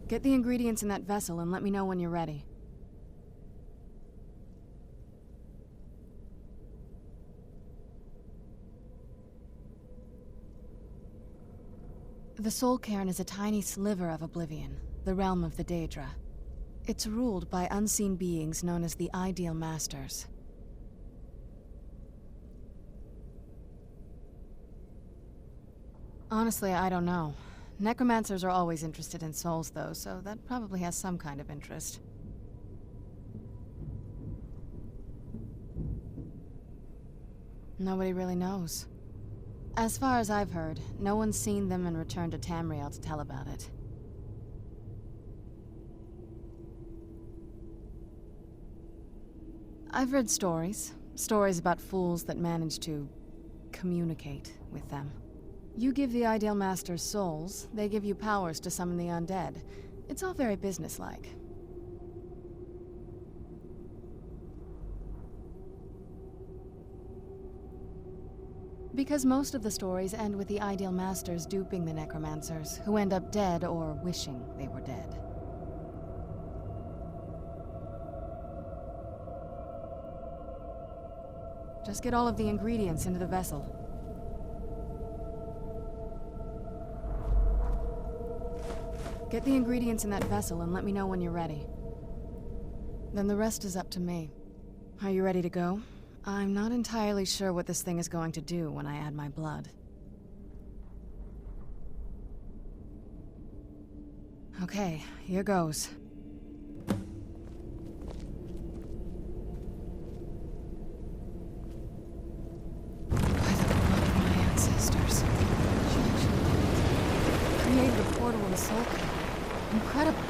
Get the ingredients in that vessel and let me know when you're ready. The Soul Cairn is a tiny sliver of Oblivion, the realm of the Daedra. It's ruled by unseen beings known as the Ideal Masters. Honestly, I don't know. Necromancers are always interested in souls, though, so that probably has some kind of interest. Nobody really knows. As far as I've heard, no one's seen them and returned to Tamriel to tell about it. I've read stories about fools that manage to communicate with them. You give the Ideal Masters souls, they give you powers to summon the undead. It's all very businesslike. Because most of the stories end with the Ideal Masters duping the necromancers, who end up dead or wishing they were dead. Just get all of the ingredients into the vessel. Get the ingredients in that vessel and let me know when you're ready. Then the rest is up to me. Are you ready to go? I'm not entirely sure what this thing is going to do when I add my blood. Okay, here goes. By the blood of my ancestors. She actually created a portal in the Soul Cairn. Incredible.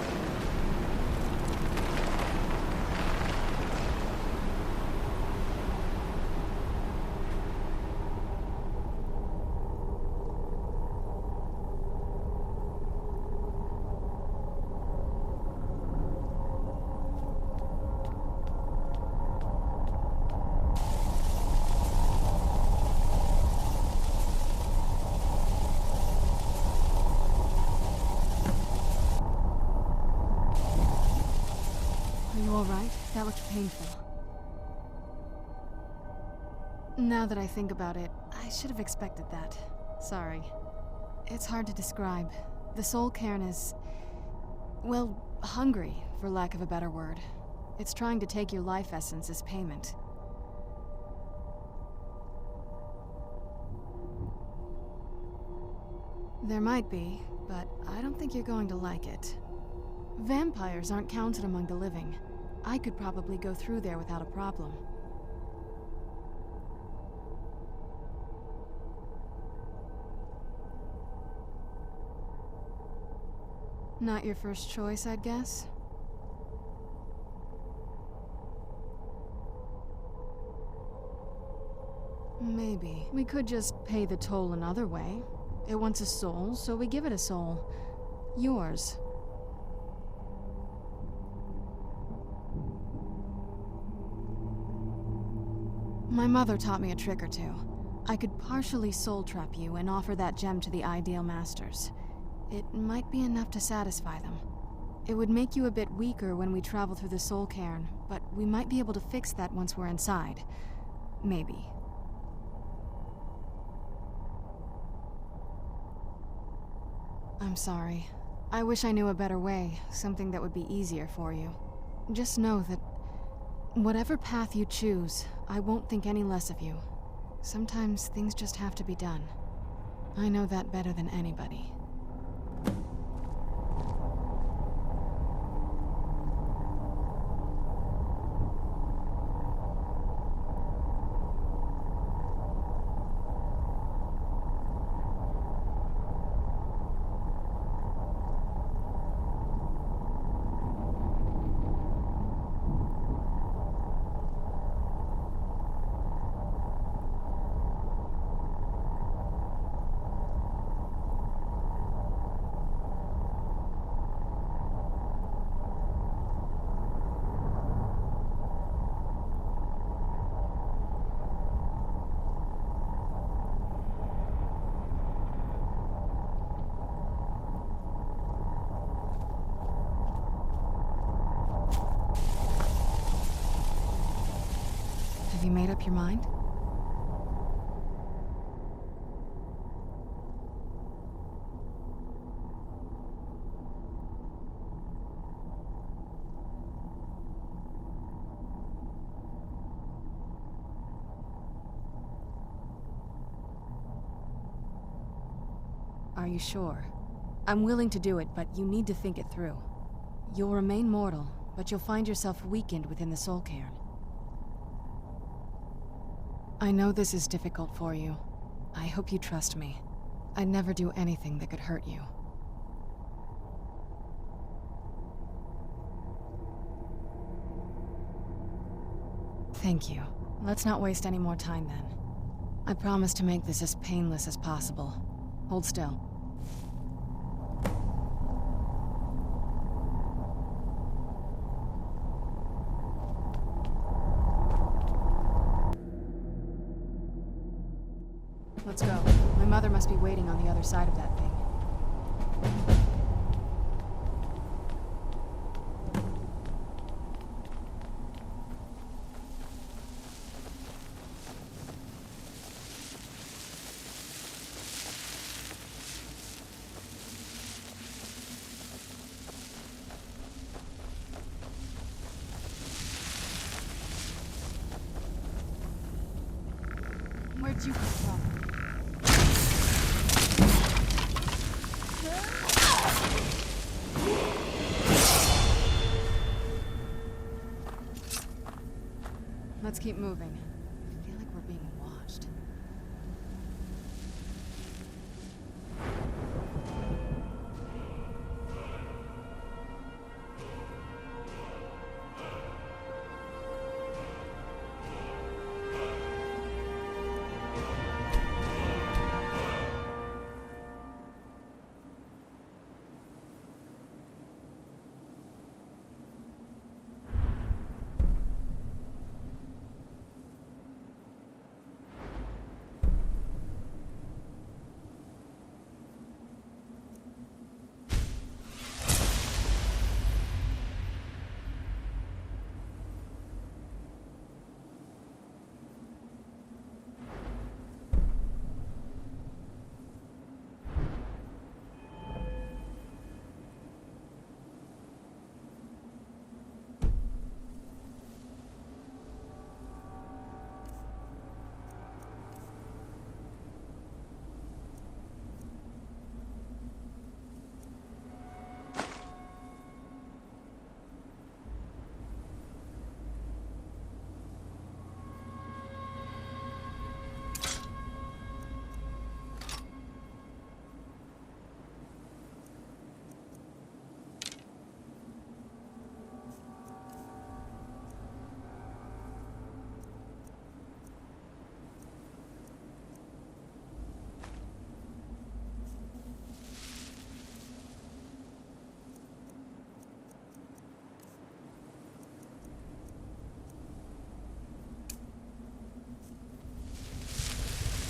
Alright, that looked painful. Now that I think about it, I should have expected that. Sorry. It's hard to describe. The Soul Cairn is... well, hungry, for lack of a better word. It's trying to take your life essence as payment. There might be, but I don't think you're going to like it. Vampires aren't counted among the living. I could probably go through there without a problem. Not your first choice, I'd guess? Maybe. We could just pay the toll another way. It wants a soul, so we give it a soul. Yours. My mother taught me a trick or two. I could partially soul trap you and offer that gem to the Ideal Masters. It might be enough to satisfy them. It would make you a bit weaker when we travel through the Soul Cairn, but we might be able to fix that once we're inside. Maybe. I'm sorry. I wish I knew a better way, something that would be easier for you. Just know that whatever path you choose, I won't think any less of you. Sometimes things just have to be done. I know that better than anybody. you made up your mind? Are you sure? I'm willing to do it, but you need to think it through. You'll remain mortal, but you'll find yourself weakened within the soul cairn. I know this is difficult for you. I hope you trust me. I'd never do anything that could hurt you. Thank you. Let's not waste any more time then. I promise to make this as painless as possible. Hold still. Let's go. My mother must be waiting on the other side of that thing. Where'd you come from? Let's keep moving. I feel like we're being watched.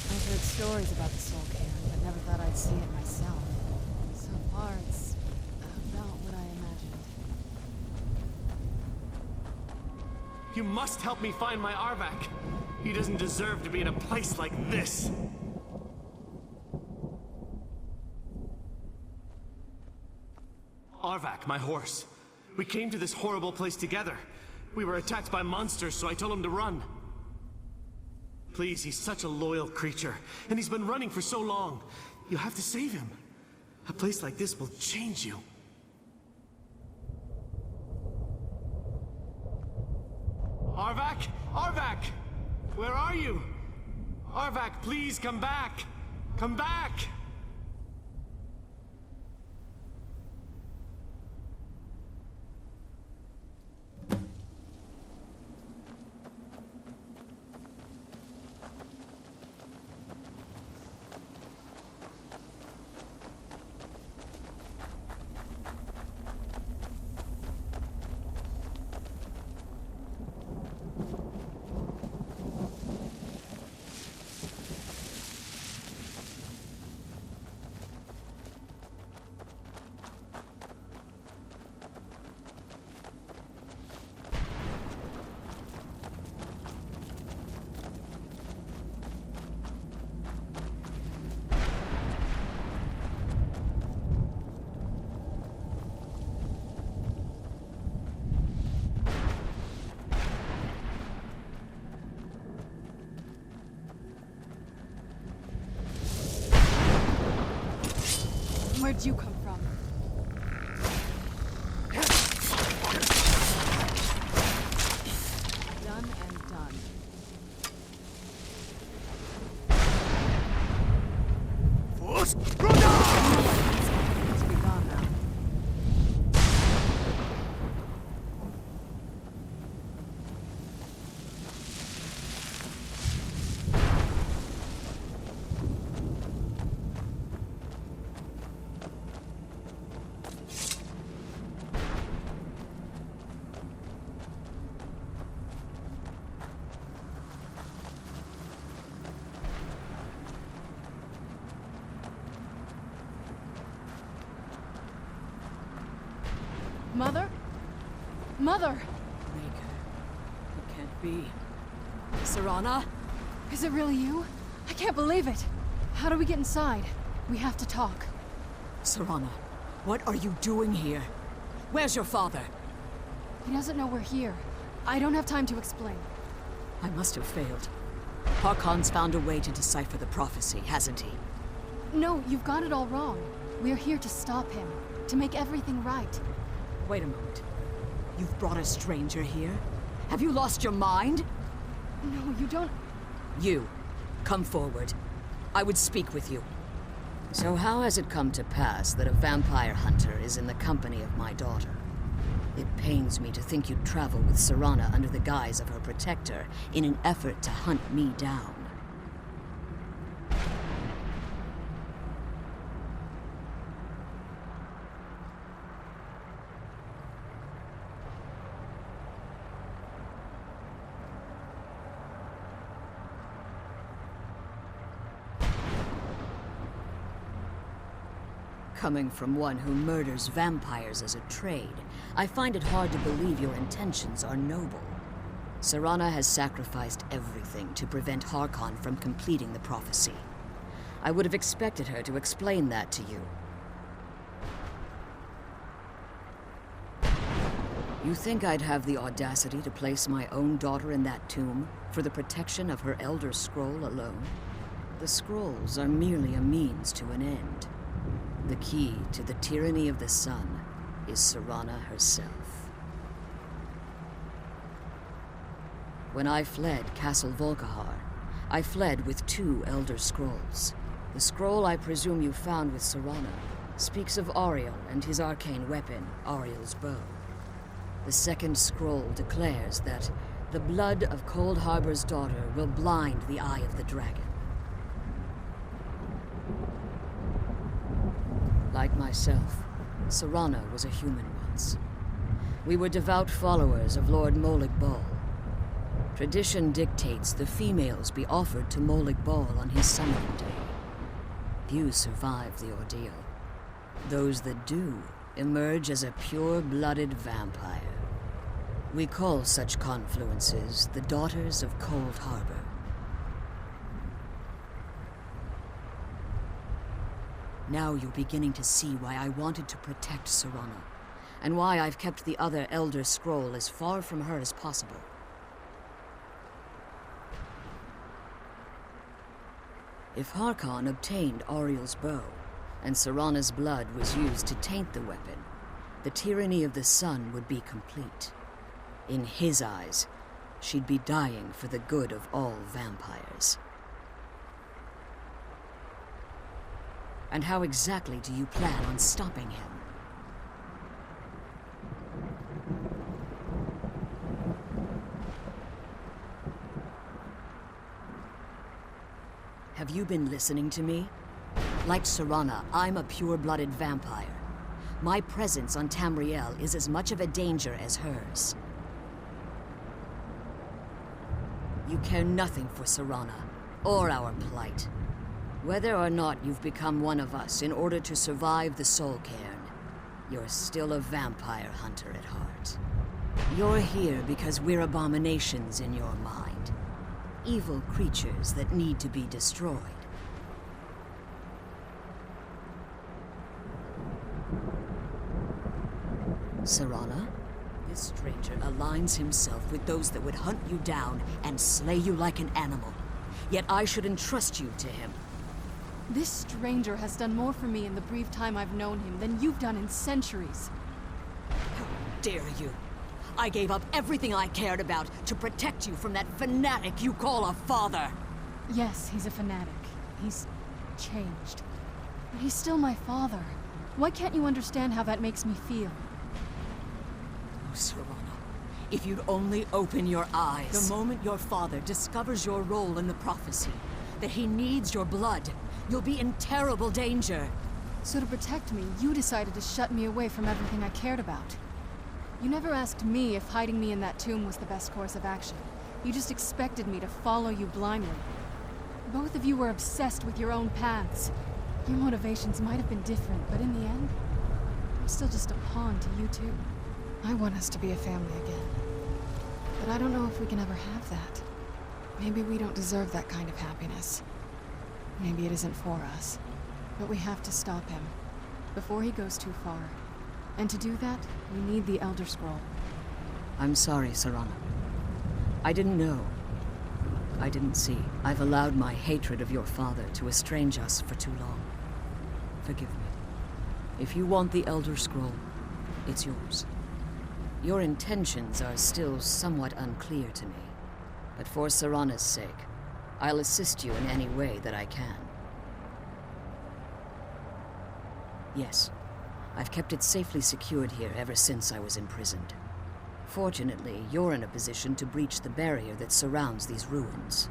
I've heard stories about the soul cairn, but never thought I'd see it myself. So far, it's about what I imagined. You must help me find my Arvak. He doesn't deserve to be in a place like this. Arvak, my horse. We came to this horrible place together. We were attacked by monsters, so I told him to run. Please, he's such a loyal creature, and he's been running for so long. You have to save him. A place like this will change you. Arvak? Arvak! Where are you? Arvak, please come back! Come back! did you come from? Done and done. Let's be gone now. Mother? Mother! Maker. It can't be. Serana? Is it really you? I can't believe it! How do we get inside? We have to talk. Serana, what are you doing here? Where's your father? He doesn't know we're here. I don't have time to explain. I must have failed. Harkon's found a way to decipher the prophecy, hasn't he? No, you've got it all wrong. We're here to stop him, to make everything right. Wait a moment. You've brought a stranger here? Have you lost your mind? No, you don't... You, come forward. I would speak with you. So how has it come to pass that a vampire hunter is in the company of my daughter? It pains me to think you'd travel with Serana under the guise of her protector in an effort to hunt me down. Coming from one who murders vampires as a trade, I find it hard to believe your intentions are noble. Serana has sacrificed everything to prevent Harkon from completing the prophecy. I would have expected her to explain that to you. You think I'd have the audacity to place my own daughter in that tomb for the protection of her Elder Scroll alone? The scrolls are merely a means to an end. The key to the tyranny of the sun is Serana herself. When I fled Castle Volkihar, I fled with 2 Elder Scrolls. The scroll I presume you found with Serana speaks of Auriel and his arcane weapon, Auriel's bow. The second scroll declares that the blood of Cold Harbor's daughter will blind the eye of the dragon. Like myself, Serana was a human once. We were devout followers of Lord Molig Bal. Tradition dictates the females be offered to Molig Bal on his summoning day. Few survive the ordeal. Those that do emerge as a pure-blooded vampire. We call such confluences the Daughters of Cold Harbor. Now you're beginning to see why I wanted to protect Serana, and why I've kept the other Elder Scroll as far from her as possible. If Harkon obtained Auriel's bow, and Serana's blood was used to taint the weapon, the tyranny of the sun would be complete. In his eyes, she'd be dying for the good of all vampires. And how exactly do you plan on stopping him? Have you been listening to me? Like Serana, I'm a pure-blooded vampire. My presence on Tamriel is as much of a danger as hers. You care nothing for Serana, or our plight. Whether or not you've become one of us in order to survive the Soul Cairn, you're still a vampire hunter at heart. You're here because we're abominations in your mind. Evil creatures that need to be destroyed. Serana? This stranger aligns himself with those that would hunt you down and slay you like an animal. Yet I should entrust you to him. This stranger has done more for me in the brief time I've known him than you've done in centuries. How dare you? I gave up everything I cared about to protect you from that fanatic you call a father. Yes, he's a fanatic. He's changed. But he's still my father. Why can't you understand how that makes me feel? Oh, Serana, if you'd only open your eyes. The moment your father discovers your role in the prophecy, that he needs your blood, you'll be in terrible danger. So to protect me, you decided to shut me away from everything I cared about. You never asked me if hiding me in that tomb was the best course of action. You just expected me to follow you blindly. Both of you were obsessed with your own paths. Your motivations might have been different, but in the end, I'm still just a pawn to you two. I want us to be a family again. But I don't know if we can ever have that. Maybe we don't deserve that kind of happiness. Maybe it isn't for us. But we have to stop him, before he goes too far. And to do that, we need the Elder Scroll. I'm sorry, Serana. I didn't know. I didn't see. I've allowed my hatred of your father to estrange us for too long. Forgive me. If you want the Elder Scroll, it's yours. Your intentions are still somewhat unclear to me. But for Serana's sake, I'll assist you in any way that I can. Yes, I've kept it safely secured here ever since I was imprisoned. Fortunately, you're in a position to breach the barrier that surrounds these ruins.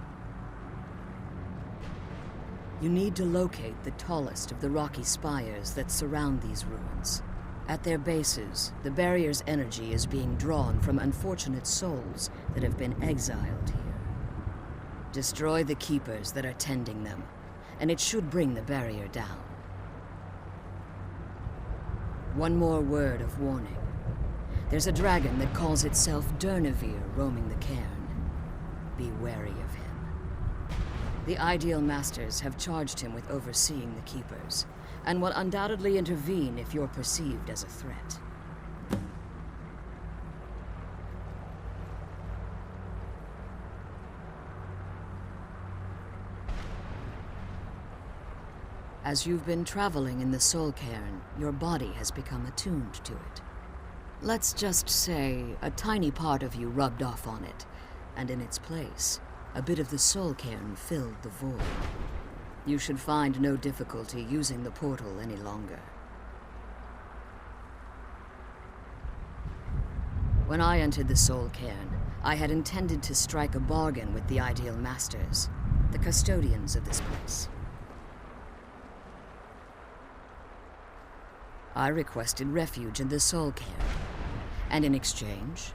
You need to locate the tallest of the rocky spires that surround these ruins. At their bases, the barrier's energy is being drawn from unfortunate souls that have been exiled here. Destroy the keepers that are tending them, and it should bring the barrier down. One more word of warning. There's a dragon that calls itself Durnevere roaming the cairn. Be wary of him. The Ideal Masters have charged him with overseeing the Keepers, and will undoubtedly intervene if you're perceived as a threat. As you've been traveling in the Soul Cairn, your body has become attuned to it. Let's just say a tiny part of you rubbed off on it, and in its place, a bit of the Soul Cairn filled the void. You should find no difficulty using the portal any longer. When I entered the Soul Cairn, I had intended to strike a bargain with the Ideal Masters, the custodians of this place. I requested refuge in the Soul Cairn, and in exchange,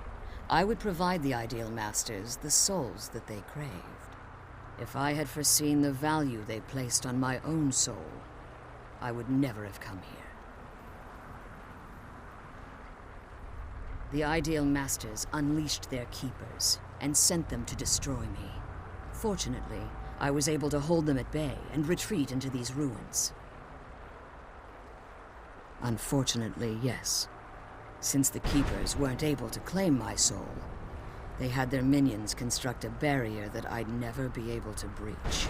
I would provide the Ideal Masters the souls that they craved. If I had foreseen the value they placed on my own soul, I would never have come here. The Ideal Masters unleashed their keepers and sent them to destroy me. Fortunately, I was able to hold them at bay and retreat into these ruins. Unfortunately, yes. Since the Keepers weren't able to claim my soul, they had their minions construct a barrier that I'd never be able to breach.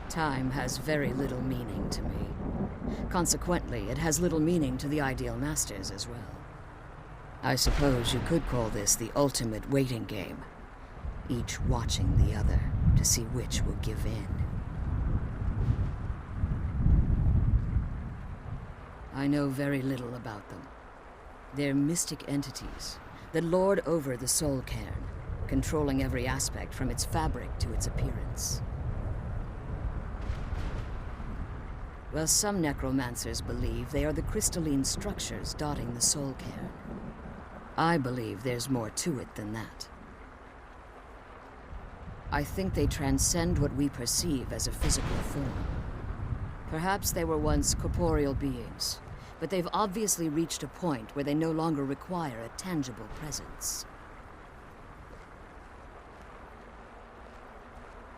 Time has very little meaning to me. Consequently, it has little meaning to the Ideal Masters as well. I suppose you could call this the ultimate waiting game, each watching the other to see which will give in. I know very little about them. They're mystic entities that lord over the Soul Cairn, controlling every aspect from its fabric to its appearance. Well, some necromancers believe they are the crystalline structures dotting the Soul Cairn. I believe there's more to it than that. I think they transcend what we perceive as a physical form. Perhaps they were once corporeal beings, but they've obviously reached a point where they no longer require a tangible presence.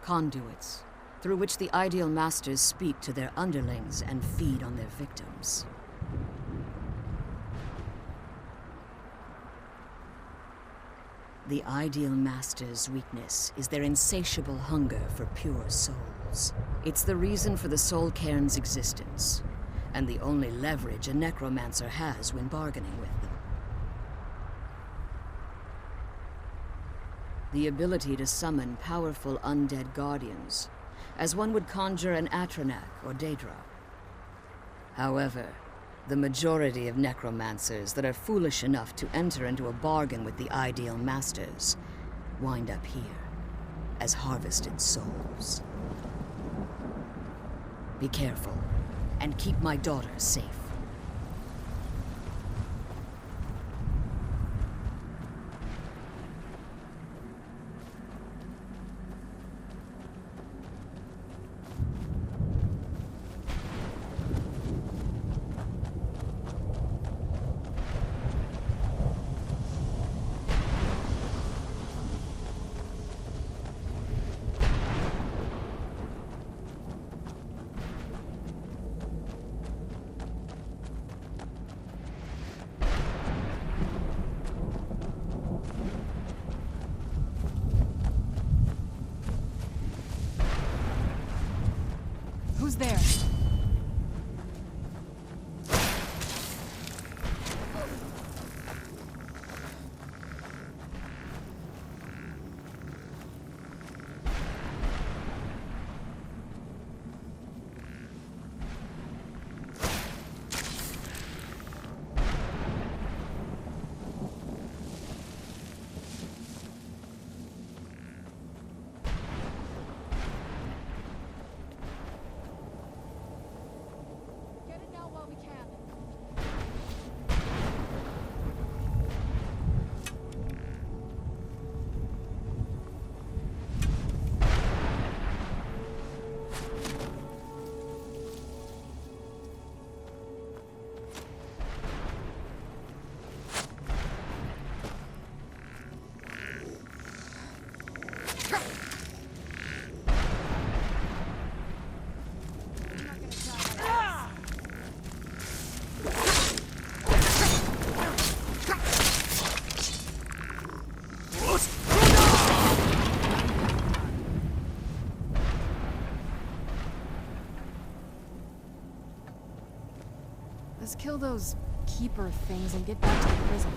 Conduits, through which the Ideal Masters speak to their underlings and feed on their victims. The Ideal Master's weakness is their insatiable hunger for pure souls. It's the reason for the Soul Cairn's existence, and the only leverage a necromancer has when bargaining with them. The ability to summon powerful undead guardians, as one would conjure an Atronak or Daedra. However, the majority of necromancers that are foolish enough to enter into a bargain with the Ideal Masters wind up here as harvested souls. Be careful, and keep my daughter safe. Who's there? Let's kill those keeper things and get back to the prison.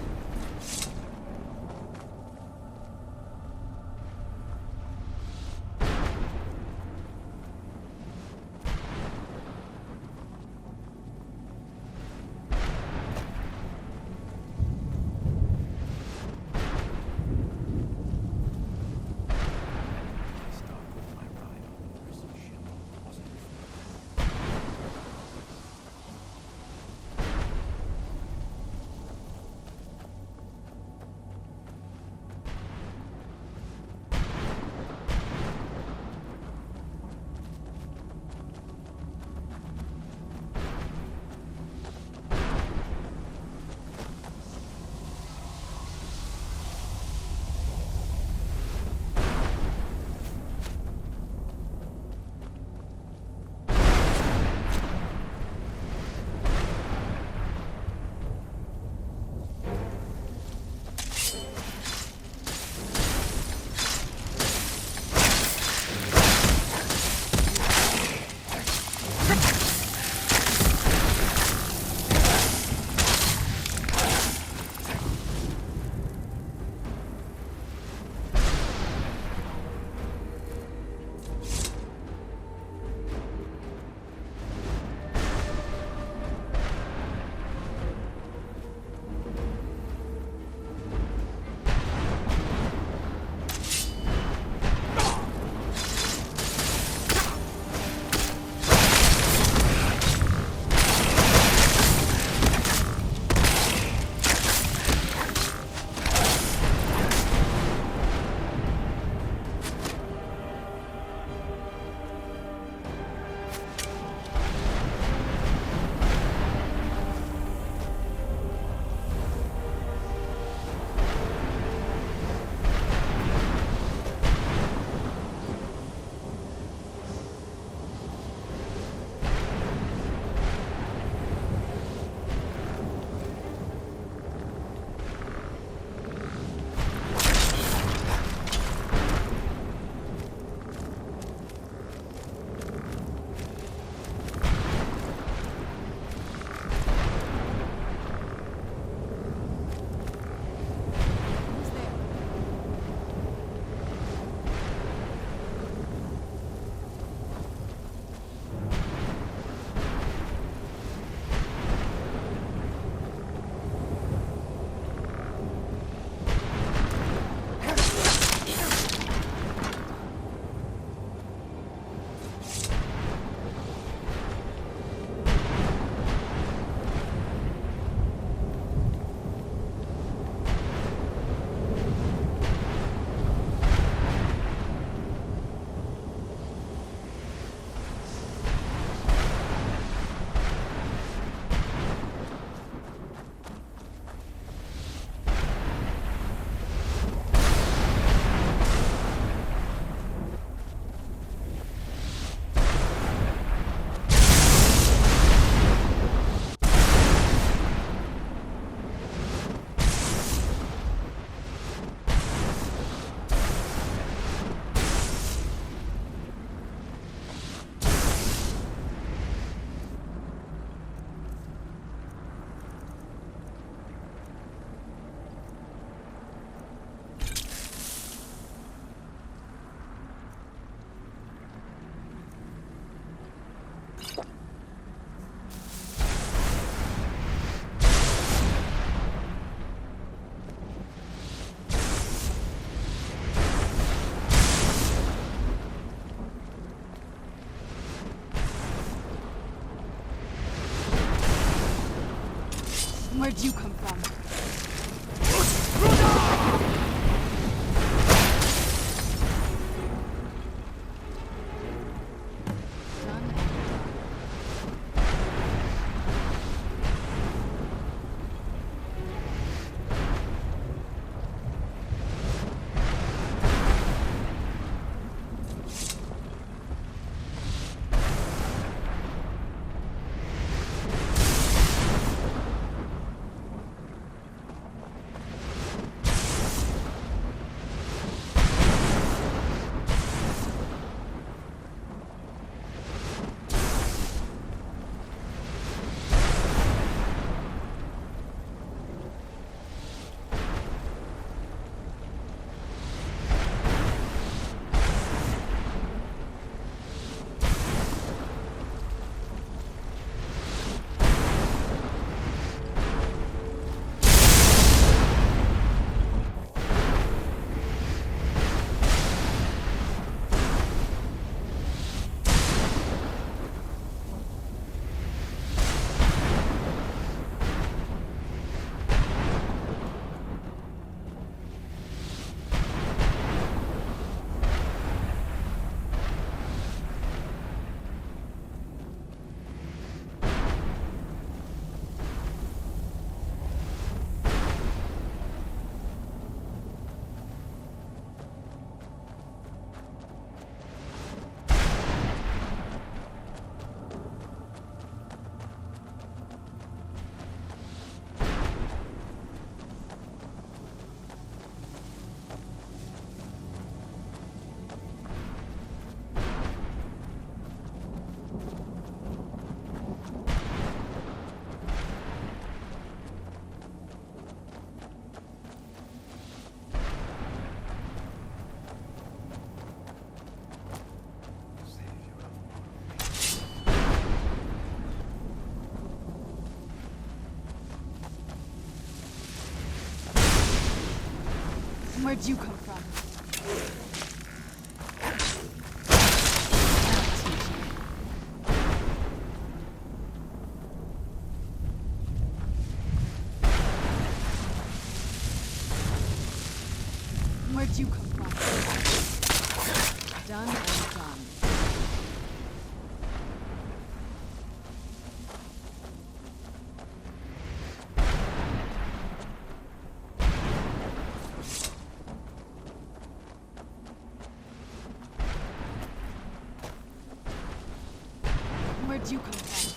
Where'd you come from? Where'd you come from? Where'd you come from? Done and done. Where'd you come from?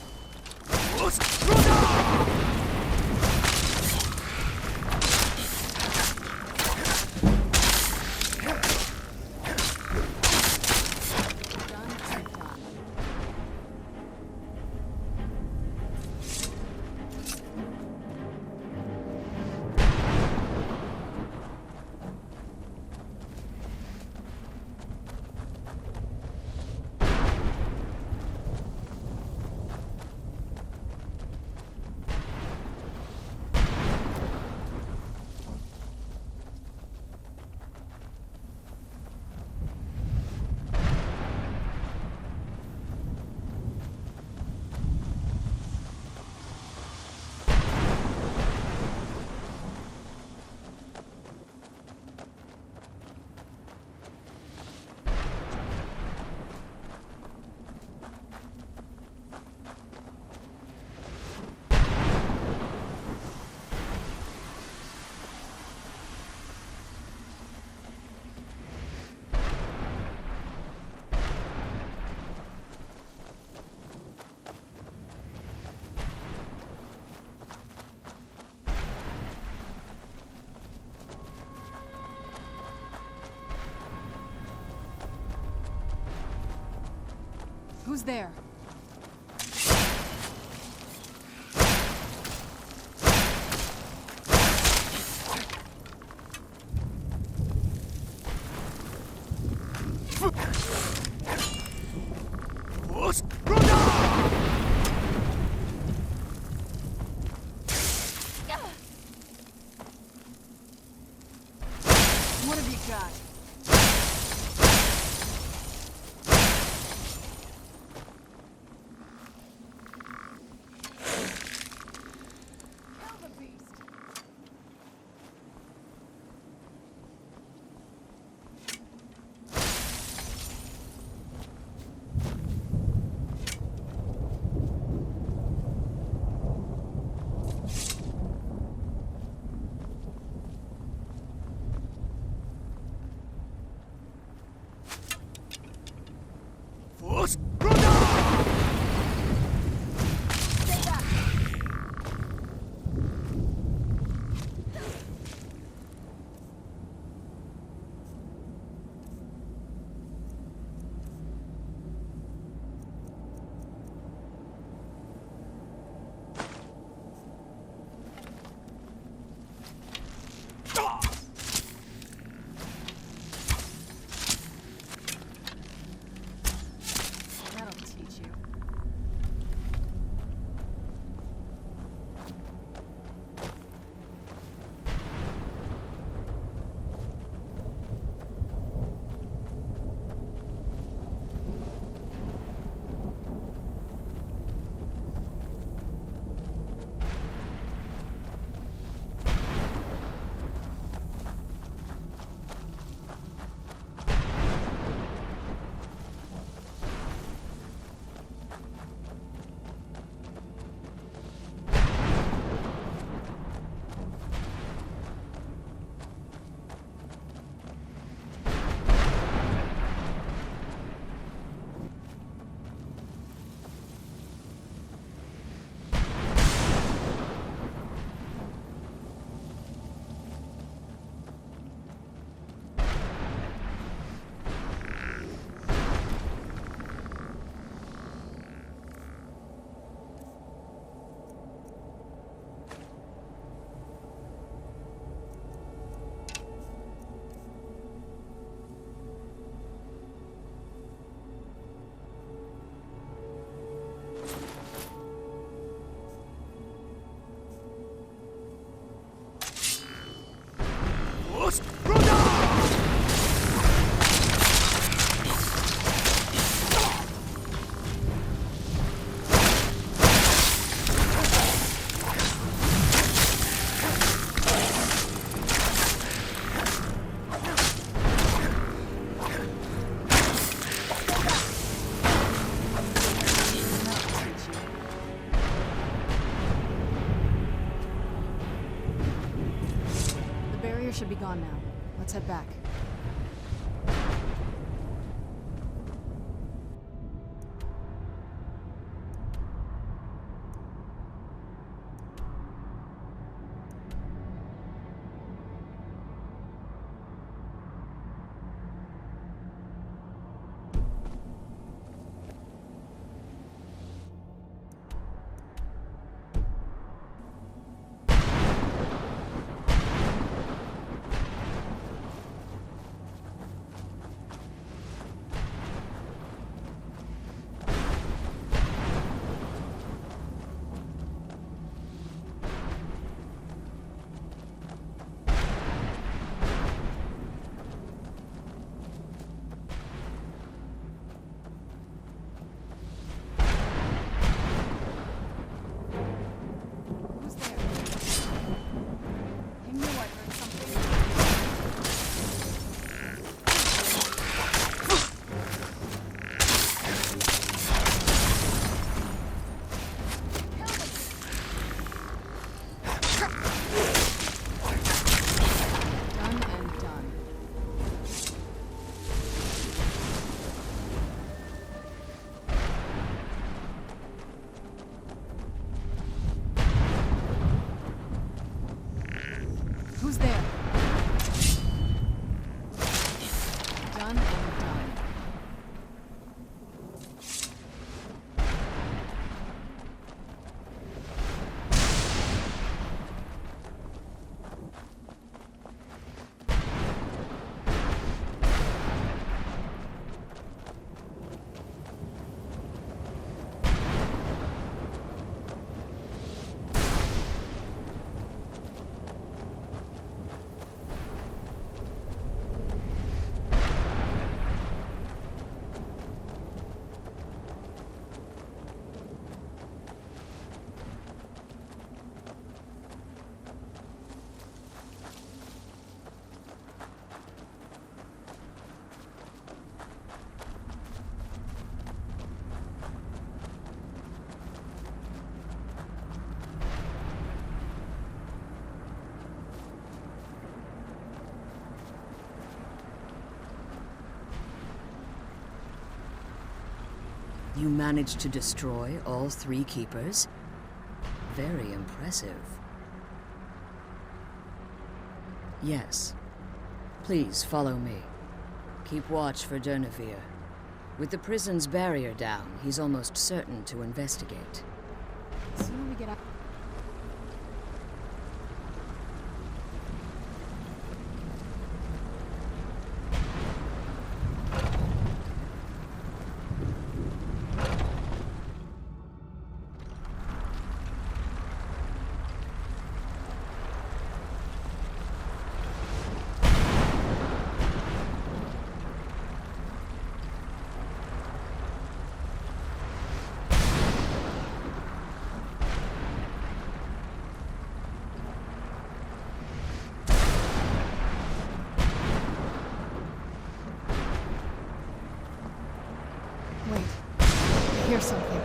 Who's there? What have you got? Kill the barrier should be gone now. Let's head back. Who's there? Done and done. You managed to destroy all 3 keepers? Very impressive. Yes. Please follow me. Keep watch for Durnevere. With the prison's barrier down, he's almost certain to investigate. The sooner we get out. Wait. I hear something.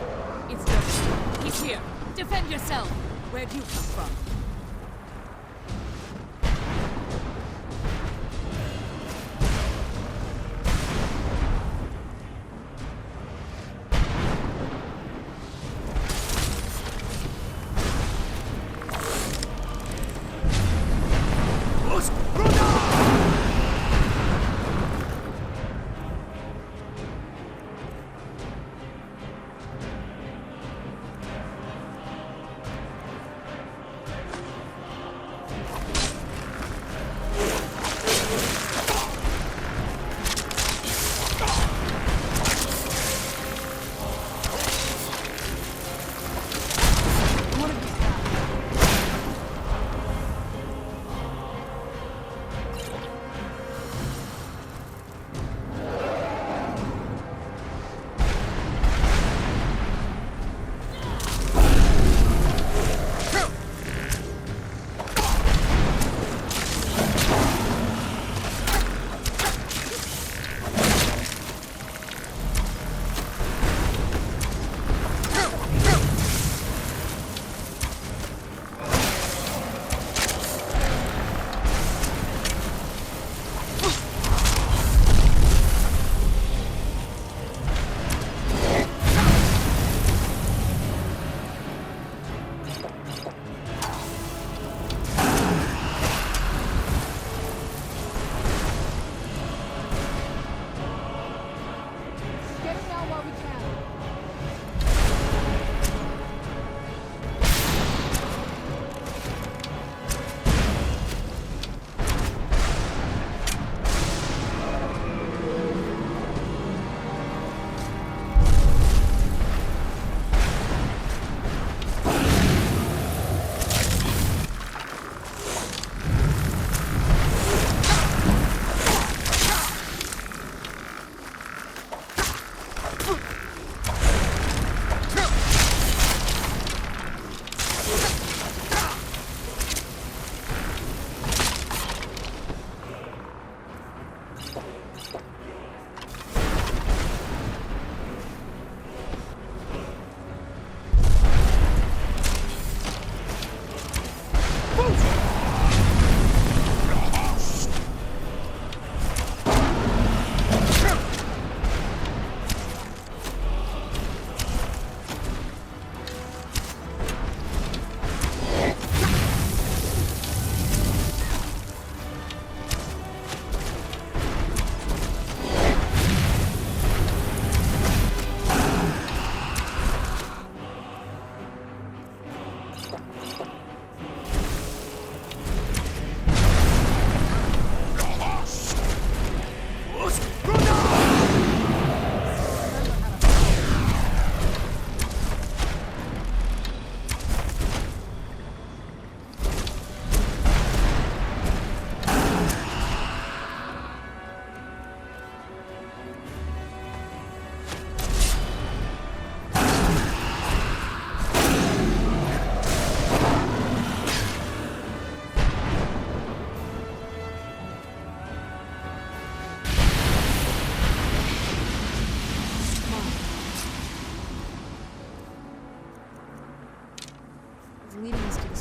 It's Dirk. He's here. Defend yourself. Where'd you come from?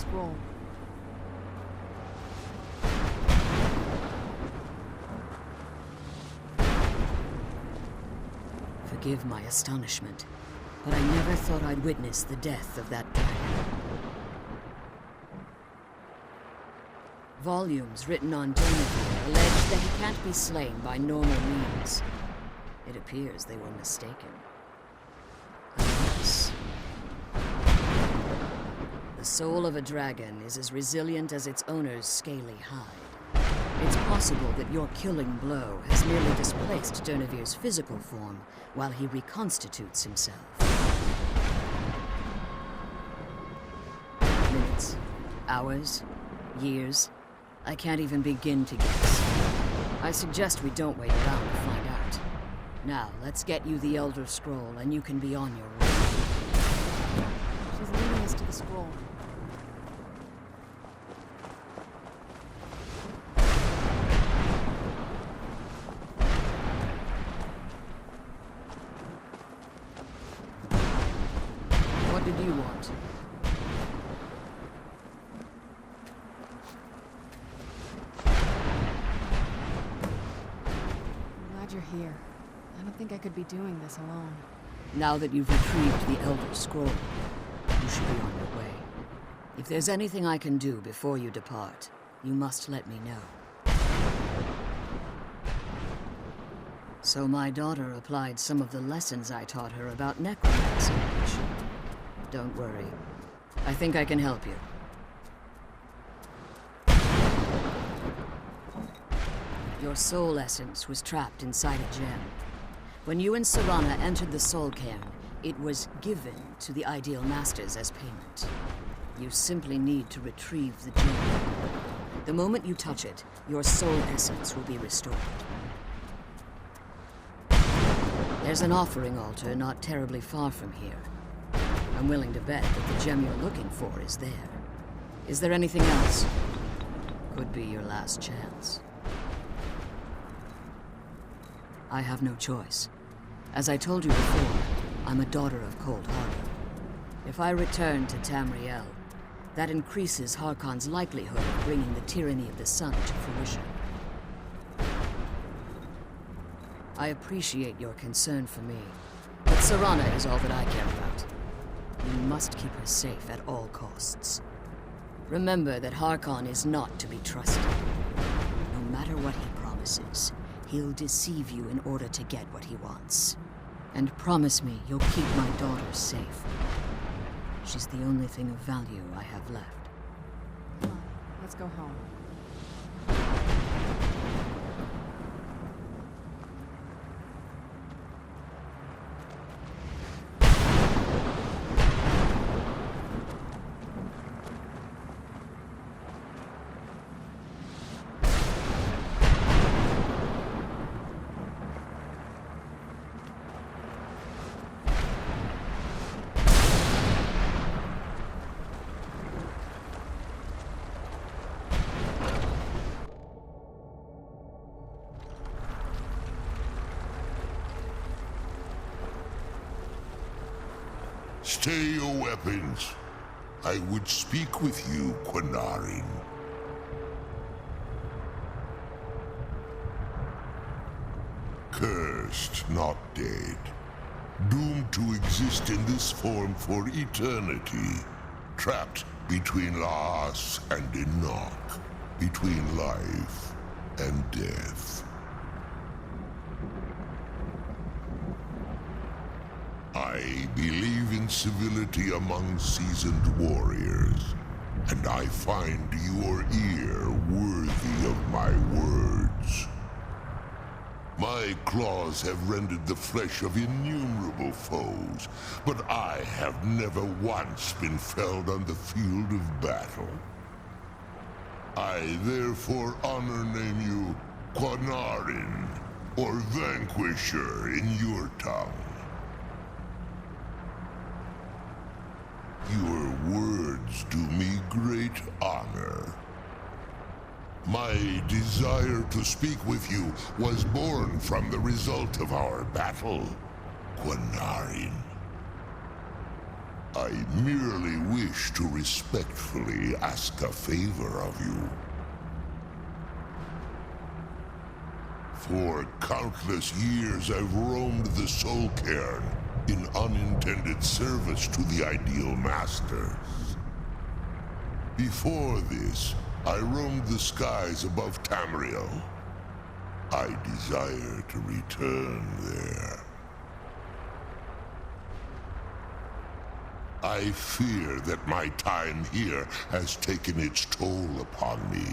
scroll. Forgive my astonishment, but I never thought I'd witness the death of that dragon. Volumes written on Donovan allege that he can't be slain by normal means. It appears they were mistaken. Unless... The soul of a dragon is as resilient as its owner's scaly hide. It's possible that your killing blow has merely displaced Dernevir's physical form while he reconstitutes himself. Minutes, hours, years. I can't even begin to guess. I suggest we don't wait around to find out. Now, let's get you the Elder Scroll and you can be on your way. She's leading us to the scroll. What did you want? Glad you're here. I don't think I could be doing this alone. Now that you've retrieved the Elder Scroll, you should be on your way. If there's anything I can do before you depart, you must let me know. So my daughter applied some of the lessons I taught her about necromancy. Don't worry. I think I can help you. Your soul essence was trapped inside a gem. When you and Serana entered the Soul Cairn, it was given to the Ideal Masters as payment. You simply need to retrieve the gem. The moment you touch it, your soul essence will be restored. There's an offering altar not terribly far from here. I'm willing to bet that the gem you're looking for is there. Is there anything else? Could be your last chance. I have no choice. As I told you before, I'm a daughter of Cold Harbor. If I return to Tamriel, that increases Harkon's likelihood of bringing the tyranny of the sun to fruition. I appreciate your concern for me, but Serana is all that I care about. You must keep her safe at all costs. Remember that Harkon is not to be trusted. No matter what he promises, he'll deceive you in order to get what he wants. And promise me you'll keep my daughter safe. She's the only thing of value I have left. Come on, let's go home. Stay your weapons. I would speak with you, Quinarin. Cursed, not dead. Doomed to exist in this form for eternity. Trapped between Laas and Enoch. Between life and death. I believe in civility among seasoned warriors, and I find your ear worthy of my words. My claws have rendered the flesh of innumerable foes, but I have never once been felled on the field of battle. I therefore honor name you Quinarin, or Vanquisher in your tongue. Your words do me great honor. My desire to speak with you was born from the result of our battle, Quinarin. I merely wish to respectfully ask a favor of you. For countless years I've roamed the Soul Cairn in unintended service to the Ideal Masters. Before this, I roamed the skies above Tamriel. I desire to return there. I fear that my time here has taken its toll upon me.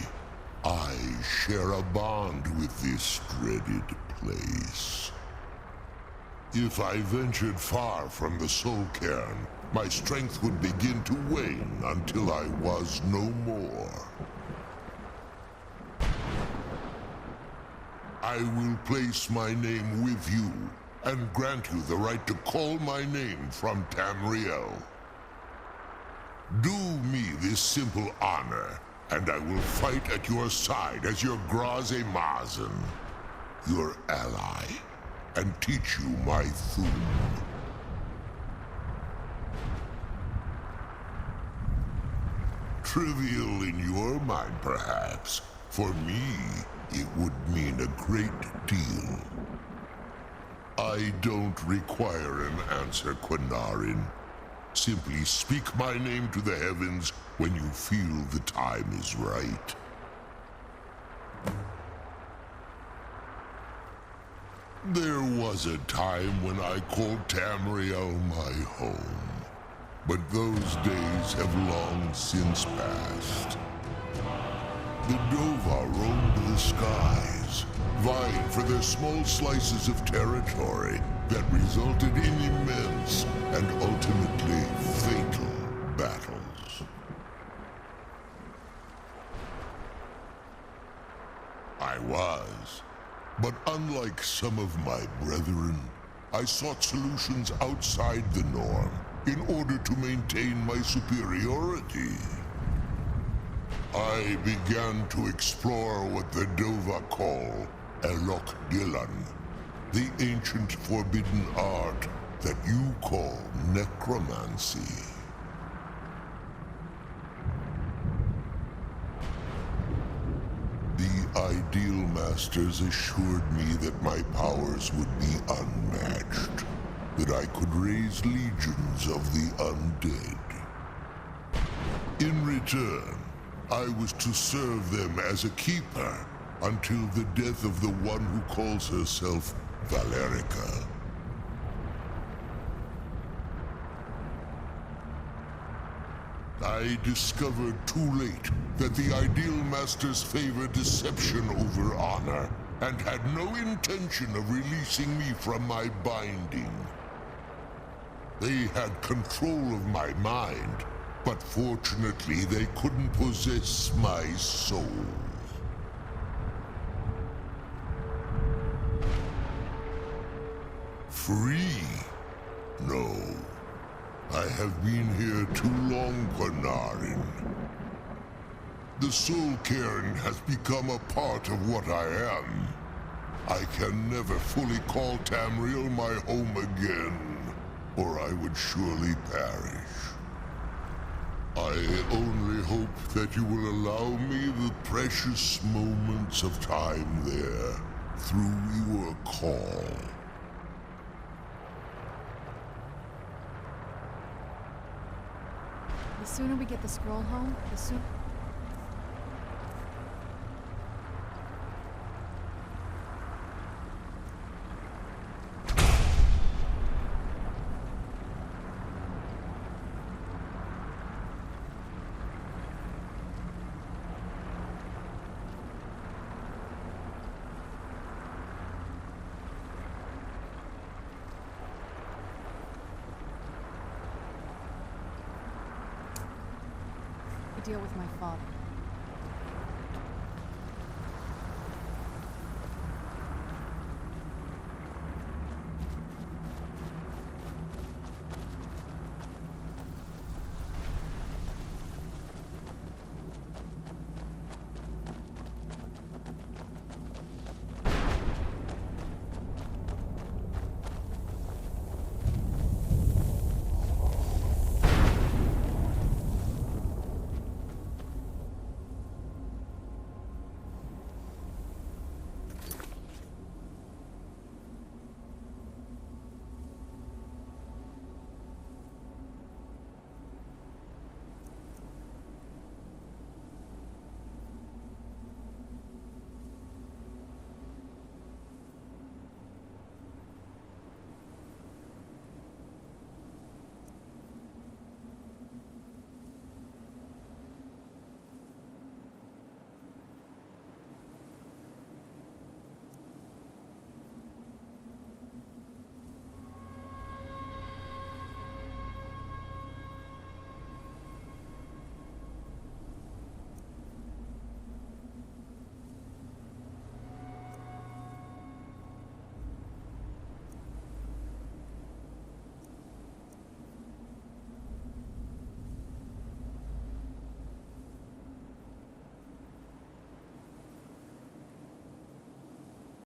I share a bond with this dreaded place. If I ventured far from the Soul Cairn, my strength would begin to wane until I was no more. I will place my name with you and grant you the right to call my name from Tamriel. Do me this simple honor, and I will fight at your side as your Graze Mazen, your ally, and teach you my Thum. Trivial in your mind, perhaps. For me, it would mean a great deal. I don't require an answer, Quinarin. Simply speak my name to the heavens when you feel the time is right. There was a time when I called Tamriel my home, but those days have long since passed. The Dova roamed the skies, vying for their small slices of territory that resulted in immense and ultimately fatal battles. I was, but unlike some of my brethren, I sought solutions outside the norm in order to maintain my superiority. I began to explore what the Dova call Elok Dylan, the ancient forbidden art that you call necromancy. The Ideal Masters assured me that my powers would be unmatched, that I could raise legions of the undead. In return, I was to serve them as a keeper until the death of the one who calls herself Valerica. I discovered too late that the Ideal Masters favor deception over honor, and had no intention of releasing me from my binding. They had control of my mind, but fortunately they couldn't possess my soul. Free? No. I have been here too long, Quinarin. The Soul Cairn has become a part of what I am. I can never fully call Tamriel my home again, or I would surely perish. I only hope that you will allow me the precious moments of time there, through your call. The sooner we get the scroll home, the sooner... deal with my father.